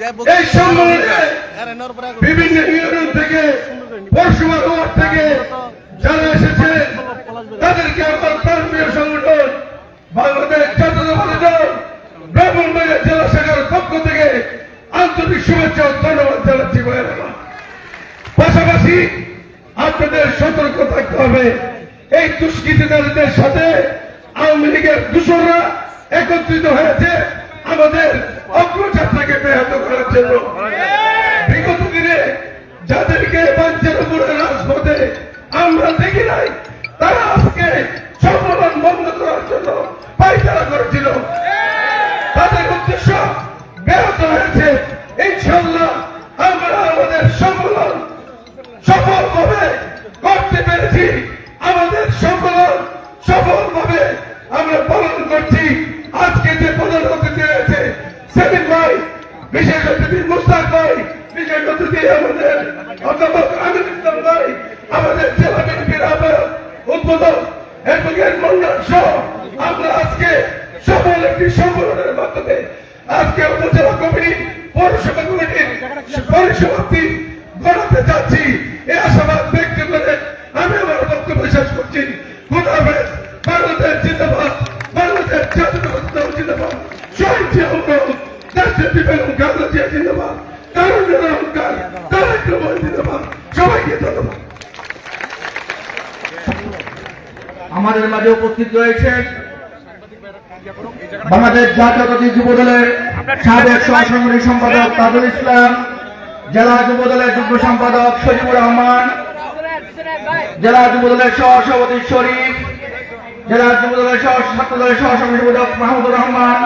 এই সম্মেলনে বিভিন্ন ইউনিয়ন থেকে পৌরসভা ওয়ার্ড থেকে যারা এসেছে তাদেরকে আমার প্রান্তীয় সংগঠন বাংলাদেশ জাতীয়তাবাদী দল ব্রাহ্মণবাড়িয়া জেলা শাখার পক্ষ থেকে আন্তরিক শুভেচ্ছা ও ধন্যবাদ জানাচ্ছি। পাশাপাশি আপনাদের সতর্ক থাকতে হবে, এই দুষ্কৃতিকারীদের সাথে আওয়ামী লীগের দূষণরা একত্রিত হয়েছে আমাদের অগ্রযাত্রাকে ব্যাহত করার জন্য। বিগত দিনে যাদেরকে বাঞ্চার উপরে রাজপথে আমরা দেখি নাই, তারা আজকে সম্মেলন বন্ধ করার জন্য পায়তারা করেছিল। তাদের উদ্দেশ্য ব্যাহত হয়েছে। ইনশাআল্লাহ আমরা আমাদের সম্মেলন সফলভাবে করতে পেরেছি। আমাদের সম্মেলন সফলভাবে আমরা পালন করছি। আজকে যে প্রধান অতিথি রয়েছে সেলিম ভাই, বিশেষ অতিথি মুস্তাক ভাই, বিশেষ অতিথি আমাদের অধ্যাপক আমির ইসলাম ভাই, আমাদের জেলা বিএনপির আহ্বায়ক উদ্বোধক অ্যাডভোকেট মন্ডল সহ আমরা আজকে সফল একটি সম্মেলনের মাধ্যমে আজকে উপজেলা কমিটি পৌরসভা কমিটির পরিসমাপ্তি ঘটাতে যাচ্ছি। এই আশাবাদ ব্যক্ত করে আমি আমার বক্তব্য শেষ করছি। খুদা হাফেজ। বাংলাদেশ জিন্দাবাদ, বাংলাদেশ জাতীয়তাবাদী দল জিন্দাবাদ, শহীদ জিয়াউর রহমান, দেশনেত্রী বেগম খালেদা জিয়া জিন্দাবাদ, তারুণ্যের অহংকার তারেক রহমান জিন্দাবাদ। সবাইকে ধন্যবাদ। আমাদের মাঝে উপস্থিত রয়েছে বাংলাদেশ জাতীয়তাবাদী যুব দলের সাবেক সহসাংগঠনিক সম্পাদক তাজুল ইসলাম, জেলা যুব দলের যুগ্ম সম্পাদক শরীফুর রহমান, জেলা যুব দলের সহসভাপতি শরীফ, জেলা যুব দলের ছাত্র দলের সহসভাপতি সম্পাদক মাহমুদুর রহমান,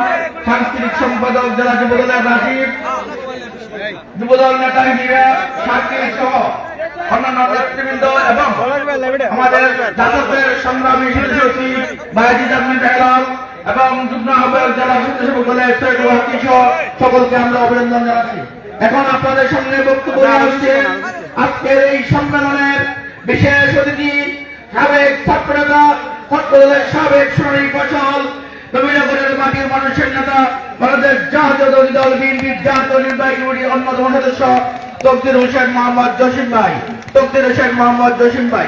সাংস্কৃতিক সম্পাদক জেলা যুব দলের রাজীব, যুবদল নেতা হিরা সাকিব সহ অন্যান্য নেতৃবৃন্দ এবং আমাদের জাতীয় সংগ্রামী সচিব বায়েজিদ আহমেদ বেলাল এবং যুগ্ম আহ্বায়ক জেলা স্বেচ্ছাসেবক দলের সৈয়দ ওয়াকি সহ সকলকে আমরা অভিনন্দন জানাচ্ছি। এখন আপনাদের সামনে বক্তব্য রাখছেন আজকের এই সম্মেলনের বিশেষ অতিথি সাবেক ছাত্র নেতা, ছাত্র দলের সাবেক সোনালী ফসল, নবীনগরের মাটির মানুষের নেতা, বাংলাদেশ জাতীয়তাবাদী দল বিএনপির জাতীয় নির্বাহী কমিটির অন্যতম সদস্য তকদির হোসেন মোহাম্মদ জসিম ভাই। তকদির হোসেন মোহাম্মদ জসিম ভাই।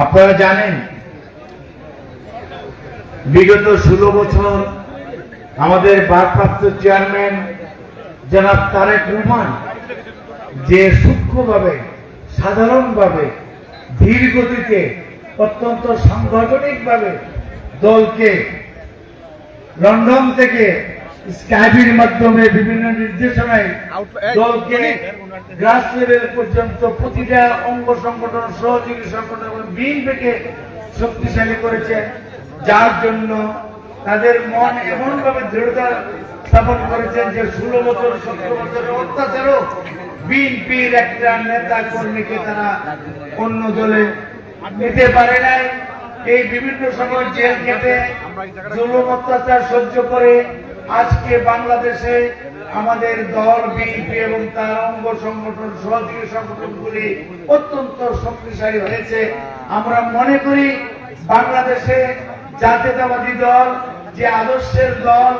আপনারা জানেন বিগত 16 বছর আমাদের ভারপ্রাপ্ত চেয়ারম্যান জনাব তারেক রহমান যে সূক্ষ্মভাবে, সাধারণভাবে, ধীর গতিতে, অত্যন্ত সাংগঠনিকভাবে দলকে লন্ডন থেকে স্কাইপির মাধ্যমে বিভিন্ন নির্দেশনায় দলকে গ্রাস লেভেল পর্যন্ত প্রতিটা অঙ্গ সংগঠন, সহযোগী সংগঠন এবং বিএনপিকে শক্তিশালী করেছেন, যার জন্য তাদের মন এমন ভাবে দৃঢ়তা স্থাপন করেছেন যে 16 বছর 17 বছরের অত্যাচারও বিএনপির একটা নেতা কর্মীকে তারা অন্য দলে নিতে পারে নাই। এই বিভিন্ন সময় জেল খেটে জুলুম অত্যাচার সহ্য করে আজকে বাংলাদেশে আমাদের দল বিএনপি এবং তার অঙ্গ সংগঠন, সহযোগী সংগঠনগুলি অত্যন্ত শক্তিশালী হয়েছে। আমরা মনে করি বাংলাদেশে জাতীয়তাবাদী দল যে আদর্শের দল,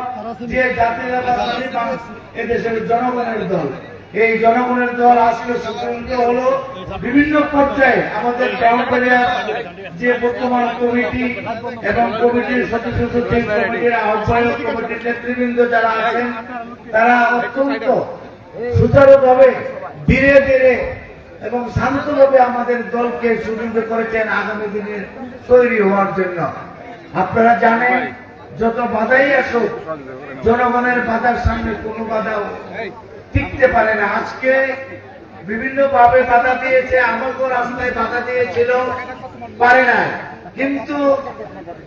যে জাতীয়তাবাদী এদেশের জনগণের দল, এই জনগণের দল আজকে সংগঠিত হলো বিভিন্ন পর্যায়ে। আমাদের ব্রাহ্মণবাড়িয়া যে বর্তমান কমিটি এবং কমিটির সদস্য সচিব, কমিটির আহ্বায়ক, কমিটির নেতৃবৃন্দ যারা আছেন, তারা অত্যন্ত সুচারুভাবে ধীরে ধীরে এবং শান্তভাবে আমাদের দলকে সুদৃঢ় করেছেন আগামী দিনে তৈরি হওয়ার জন্য। আপনারা জানেন যত বাধাই আসুক, জনগণের বাধার সামনে কোনো বাধাও টিকতে পারে না। আজকে বিভিন্ন ভাবে বাধা দিয়েছে, আমাকেও রাস্তায় বাধা দিয়েছিল, পারে না। কিন্তু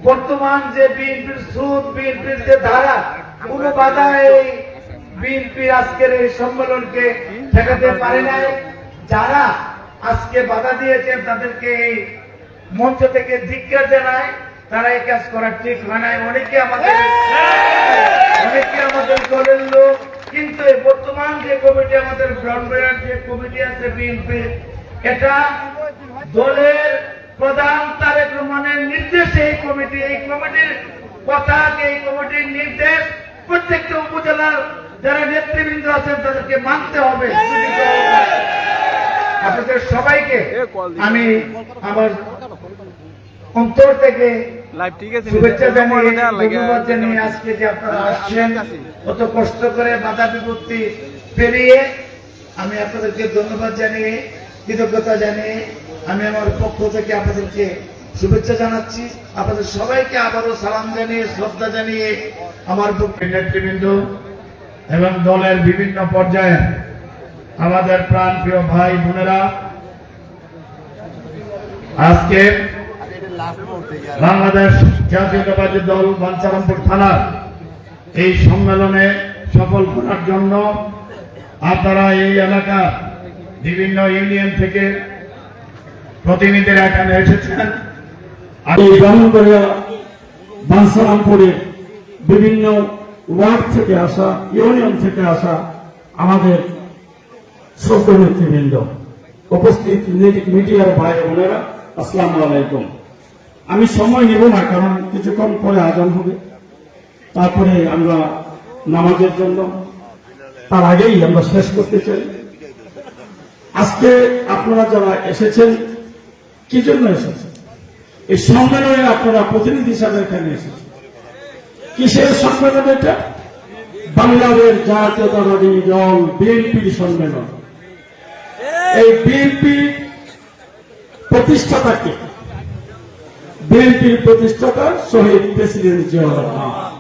বর্তমান যে বিএনপির সুদ, বিএনপির যে ধারা, কোন বাধা এই বিএনপির আজকের এই সম্মেলনকে ঠেকাতে পারে নাই। যারা আজকে বাধা দিয়েছেন তাদেরকে এই মঞ্চ থেকে ধিক্কার জানায়। তারা এই কাজ করা ঠিক হয় নাই। অনেকে আমাদের দলের লোক, কিন্তু বর্তমান যে কমিটি, আমাদের ব্রাহ্মণবাড়িয়ার যে কমিটি আছে বিএনপি, এটা দলের প্রধান তারেক রহমানের নির্দেশে এই কমিটির কথা, এই কমিটির নির্দেশ প্রত্যেকটা উপজেলার যারা নেতৃবৃন্দ আছেন তাদেরকে মানতে হবে। আপনাদের সবাইকে আমি আমার অন্তর থেকে শুভেচ্ছা জানিয়ে ধন্যবাদ জানিয়ে আজকে যে আপনারা আসছেন কত কষ্ট করে বাধা বিপত্তি পেরিয়ে আমি আপনাদেরকে ধন্যবাদ জানিয়ে কৃতজ্ঞতা জানিয়ে আমি আমার পক্ষ থেকে আপনাদেরকে শুভেচ্ছা জানাচ্ছি। আপনাদের সবাইকে আবারও সালাম জানিয়ে শ্রদ্ধা জানিয়ে আমার নেতৃবৃন্দ এবং দলের বিভিন্ন পর্যায়ে আমাদের প্রাণপ্রিয় ভাই বোনেরা, আজকে বাংলাদেশ জাতীয়তাবাদী দল বাঞ্ছারামপুর থানার এই সম্মেলনে সফল করার জন্য আপনারা এই এলাকার বিভিন্ন ইউনিয়ন থেকে প্রতিনিধিরা এখানে এসেছেন। এই ব্রাহ্মণবাড়িয়া বাঞ্ছারামপুরে বিভিন্ন ওয়ার্ড থেকে আসা, ইউনিয়ন থেকে আসা আমাদের শ্রদ্ধা নেতৃবৃন্দ, উপস্থিত মিডিয়ার ভাই বোনেরা, আসসালামু আলাইকুম। আমি সময় নেব না, কারণ কিছুক্ষণ পরে আজান হবে, তারপরে আমরা নামাজের জন্য, তার আগেই আমরা শেষ করতে চাই। আজকে আপনারা যারা এসেছেন, কি জন্য এসেছেন? এই সম্মেলনে আপনারা প্রতিনিধি হিসাবে এখানে এসেছেন। কিসের সম্মেলন এটা? বাংলাদেশ জাতীয়তাবাদী দল বিএনপির সম্মেলন। এই বিএনপি প্রতিষ্ঠাতাকে, বিএনপির প্রতিষ্ঠাতা শহীদ প্রেসিডেন্ট জিয়াউর রহমান,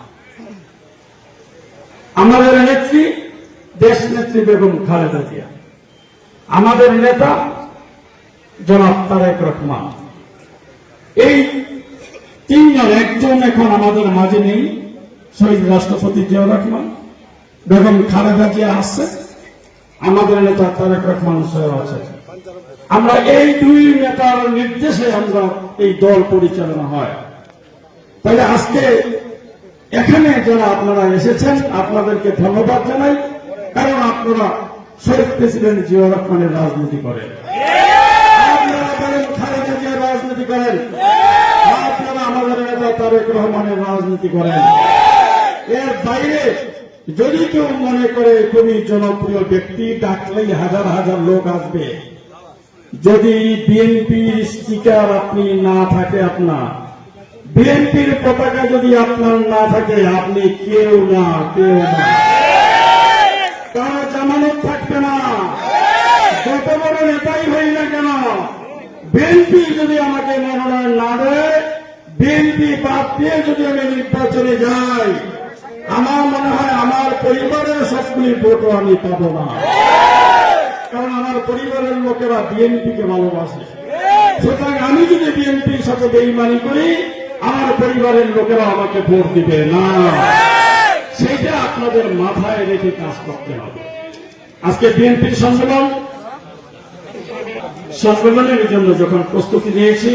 আমাদের নেত্রী দেশ নেত্রী বেগম খালেদা জিয়া, আমাদের নেতা জনাব তারেক রহমান। এই তিনজন, একজন এখন আমাদের মাঝে নেই, শহীদ রাষ্ট্রপতি জিয়াউর রহমান, বেগম খালেদা জিয়া আছে, আমাদের নেতা তারেক রহমান সাহেব আছে। আমরা এই দুই নেতার নির্দেশে আমরা এই দল পরিচালনা হয়। তাহলে আজকে এখানে যারা আপনারা এসেছেন আপনাদেরকে ধন্যবাদ জানাই, কারণ আপনারা শহীদ প্রেসিডেন্ট জিয়াউর রহমানের রাজনীতি করেন, আপনারা বেগম খালেদা জিয়ার রাজনীতি করেন, আপনারা আমাদের নেতা তারেক রহমানের রাজনীতি করেন। এর বাইরে যদি কেউ মনে করে খুবই জনপ্রিয় ব্যক্তি, ডাকলেই হাজার হাজার লোক আসবে, যদি বিএনপির স্টিকার আপনি না থাকে, আপনার বিএনপির পতাকা যদি আপনার না থাকে, আপনি কেউ না, কেউ না, তার জামানত থাকবে না। যত বড় নেতাই হই না কেন, বিএনপি যদি আমাকে মনোনয়ন না দেয়, বিএনপি বাদ দিয়ে যদি আমি নির্বাচনে যাই, আমার মনে হয় আমার পরিবারের সবগুলি ভোটও আমি পাব না, কারণ আমার পরিবারের লোকেরা বিএনপিকে ভালোবাসে। সুতরাং আমি যদি বিএনপির সাথে বেইমানি করি, আমার পরিবারের লোকেরা আমাকে ভোট দিবে না। সেটা আপনাদের মাথায় রেখে কাজ করতে হবে। আজকে বিএনপির সম্মেলনের জন্য যখন প্রস্তুতি নিয়েছি,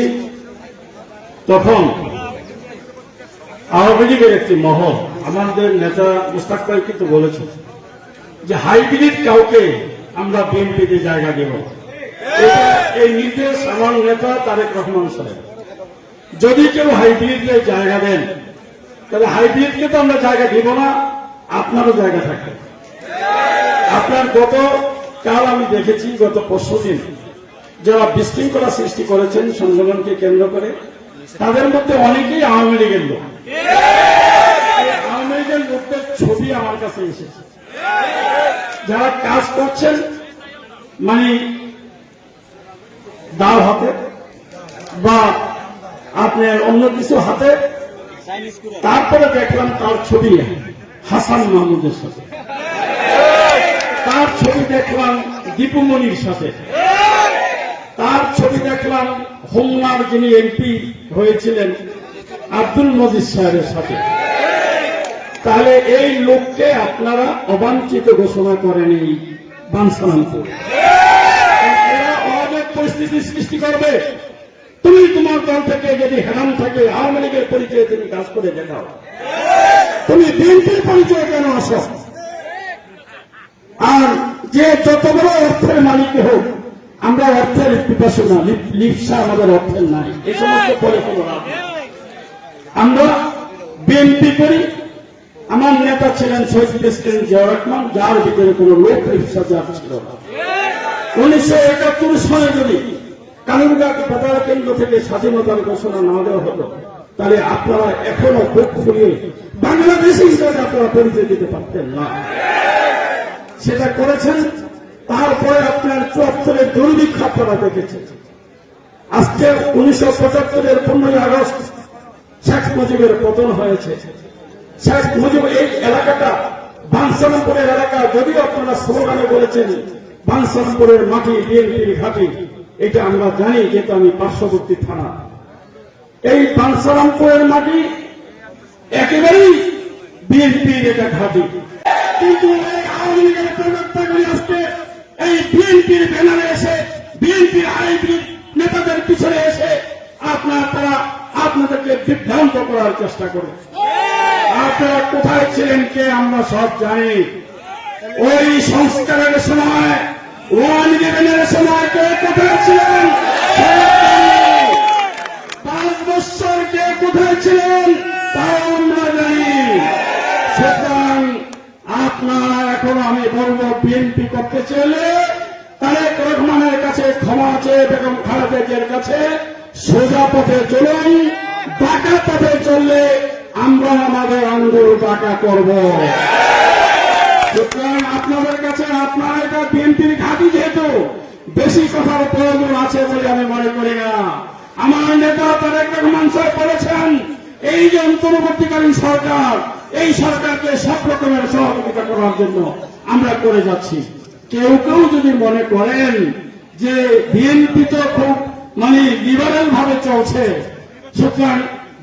তখন আওয়ামী লীগের একটি মহল, আমাদের নেতা মুস্তাক ভাই কিন্তু বলেছেন যে হাইব্রিড কাউকে আমরা বিএনপিতে জায়গা দেব। এই নির্দেশ আমার নেতা তারেক রহমান সাহেব। যদি কেউ হাইব্রিডকে জায়গা দেন, তাহলে হাইব্রিডকে তো আমরা জায়গা দিব না, আপনারও জায়গা থাকবে। আপনার কাল আমি দেখেছি, গত পরশুদিন যারা বিশৃঙ্খলা সৃষ্টি করেছেন সম্মেলনকে কেন্দ্র করে, তাদের মধ্যে অনেকেই আওয়ামী লীগের লোক। আওয়ামী লীগের লোকদের ছবি আমার কাছে এসেছে, যারা কাজ করছেন মানে দাও হাতে বা আপনার অন্য কিছু হাতে। তারপরে দেখলাম তার ছবি হাসান মাহমুদের সাথে, তার ছবি দেখলাম দীপুমণির সাথে, তার ছবি দেখলাম হোমনার যিনি এমপি হয়েছিলেন আব্দুল মজিদ সাহেবের সাথে। তাহলে এই লোককে আপনারা অবাঞ্ছিত ঘোষণা করেন এই বাঞ্ছারামপুর। এরা অনেক পরিস্থিতি সৃষ্টি করবে। তুমি তোমার দল থেকে যদি হেরাম থাকে, আওয়ামী লীগের পরিচয়ে তুমি কাজ করে দেখাও, তুমি বিএনপির পরিচয় কেন আসো? আর যে যত বড় অর্থের মালিক হোক, আমরা অর্থের পিপাসু না, লিপসা আমাদের অর্থের নাই, এই সমস্ত পরে কোনো লাভ নেই। আমরা বিএনপি করি, আমার নেতা ছিলেন শহীদ প্রেসিডেন্ট জিয়াউর রহমান, যার ভিতরে কোনো লোক হিসাব ছিল না। 1971 সালে যদি কালুরঘাট বেতার কেন্দ্র থেকে স্বাধীনতার ঘোষণা না দেওয়া হতো, তাহলে আপনারা এখনো বুক ফুলিয়ে বাংলাদেশি হিসেবে আপনারা পরিচয় দিতে পারতেন না। সেটা করেছেন। তারপরে আপনার 74-এর দুর্ভিক্ষ আপনারা দেখেছেন। আজকে 1975-এর 15ই আগস্ট শেখ মুজিবের পতন হয়েছে। শেখ মুজিব এই এলাকাটা বাঞ্ছারামপুরের এলাকা, যদিও আপনারা স্লোগানে বলেছেন বাঞ্ছারামপুরের মাটি বিএনপির ঘাঁটি, এটা আমরা জানি, যেহেতু আমি পার্শ্ববর্তী থানা। এই বাঞ্ছারামপুরের মাটি একেবারেই বিএনপির এটা ঘাঁটি, কিন্তু এই আওয়ামী লীগের প্রবক্তাগুলি আজকে এই বিএনপির ব্যানারে এসে, বিএনপির হাইব্রিড নেতাদের পিছনে এসে তারা আপনাদেরকে বিভ্রান্ত করার চেষ্টা করে। আপনারা কোথায় ছিলেন কে আমরা সব জানি। ওই সংস্কারের সময়, 111-এর সময় কে কোথায় ছিলেন, 5 বছর কে কোথায় ছিলেন তাও আমরা জানি। সুতরাং আপনারা এখন, আমি বলবো, বিএনপি করতে চাইলে তারেক রহমানের কাছে ক্ষমা চেয়ে বেগম খালেদা জিয়ার কাছে সোজা পথে চলুন। বাঁকা পথে চললে আমরা আমাদের আঙ্গুল বাঁকা করব। সুতরাং আপনাদের কাছে, আপনারা এটা বিএনপির ঘাঁটি, যেহেতু বেশি কথার প্রয়োজন আছে বলে আমি মনে করি না। আমার নেতা তারেক রহমান সাহেব বলেছেন, এই যে অন্তর্বর্তীকালীন সরকার, এই সরকারকে সব রকমের সহযোগিতা করার জন্য আমরা করে যাচ্ছি। কেউ কেউ যদি মনে করেন যে বিএনপি তো খুব লিবারেল ভাবে চলছে, সুতরাং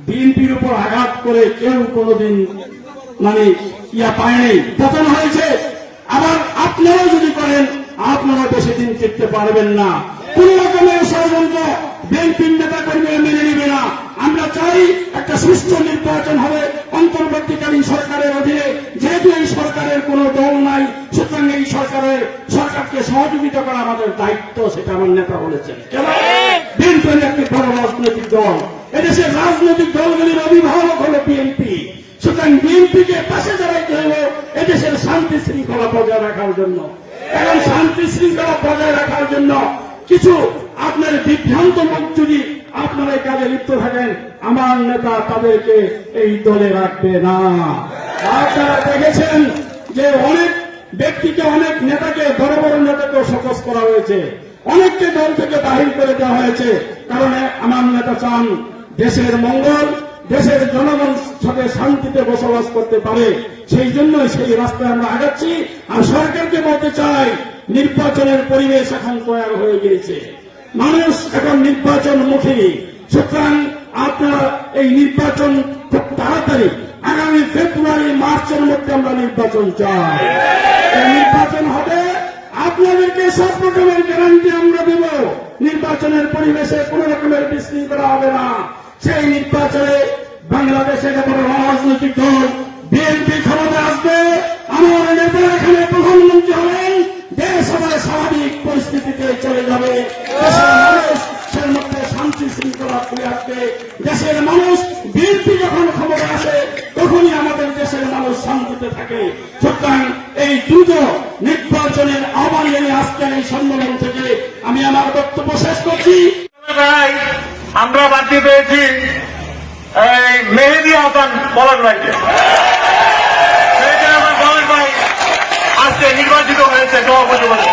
বিএনপির উপর আঘাত করে কেউ কোনদিন পায়নি, পতন হয়েছে। আবার আপনারাও যদি করেন, আপনারা বেশি দিন টিকতে পারবেন না। কোন রকমের ষড়যন্ত্র বিএনপির নেতা কর্মীরা মেনে নেবে না। আমরা চাই একটা সুষ্ঠু নির্বাচন হবে অন্তর্বর্তীকালীন সরকারের অধীনে। যেহেতু এই সরকারের কোন দল নাই, সুতরাং এই সরকারকে সহযোগিতা করা আমাদের দায়িত্ব, সেটা আমার নেতা বলেছেন। কেন? বিএনপি একটি বড় রাজনৈতিক দল, এদেশের রাজনৈতিক দলগুলির অভিভাবক হল বিএনপি। সুতরাং বিএনপিকে পাশে দাঁড়াইতে হলো এদেশের শান্তি শৃঙ্খলা বজায় রাখার জন্য। এখন শান্তি শৃঙ্খলা বজায় রাখার জন্য কিছু আপনার বিভ্রান্ত মুখ যদি আপনারা এই কাজে লিপ্ত থাকেন, আমার নেতা তাদেরকে এই দলে রাখবে না। আপনারা দেখেছেন যে অনেক ব্যক্তিকে, অনেক নেতাকে, বড় বড় নেতাকে শোকজ করা হয়েছে, অনেককে দল থেকে বাহির করে দেওয়া হয়েছে। কারণ আমার নেতা চান দেশের মঙ্গল, দেশের জনগণ সাথে শান্তিতে বসবাস করতে পারে। সেই জন্য সেই রাস্তায় আমরা আগাচ্ছি। আর সরকারকে বলতে চাই, নির্বাচনের পরিবেশ এখন তৈরি হয়ে গিয়েছে, মানুষ এখন নির্বাচনমুখী। সুতরাং আপনারা এই নির্বাচন খুব তাড়াতাড়ি, আগামী ফেব্রুয়ারি মার্চের মধ্যে আমরা নির্বাচন চাই। এই নির্বাচন হবে, আপনাদেরকে সব রকমের গ্যারান্টি আমরা দেব। নির্বাচনের পরিবেশে কোন রকমের বিশৃঙ্খলা হবে না। সেই নির্বাচনে বাংলাদেশের বড় রাজনৈতিক দল বিএনপি ক্ষমতা আসবে, আমার নেতা এখানে প্রধানমন্ত্রী হবেন, দেশ আবার স্বাভাবিক পরিস্থিতিতে চলে যাবে। দেশের মানুষের মধ্যে শান্তি শৃঙ্খলা ফিরে আসবে। দেশের মানুষ, বিএনপি যখন ক্ষমতা আসে তখনই আমাদের দেশের মানুষ শান্তিতে থাকে। সুতরাং এই দ্রুত নির্বাচনের আহ্বান জানিয়ে আজকের এই সম্মেলন থেকে আমি আমার বক্তব্য শেষ করছি। আমরা বাড়তি পেয়েছি এই মেহেদি হাসান পলাশ ভাইকে। আমার পলাশ ভাই আজকে নির্বাচিত হয়েছে সভাপতি বলে।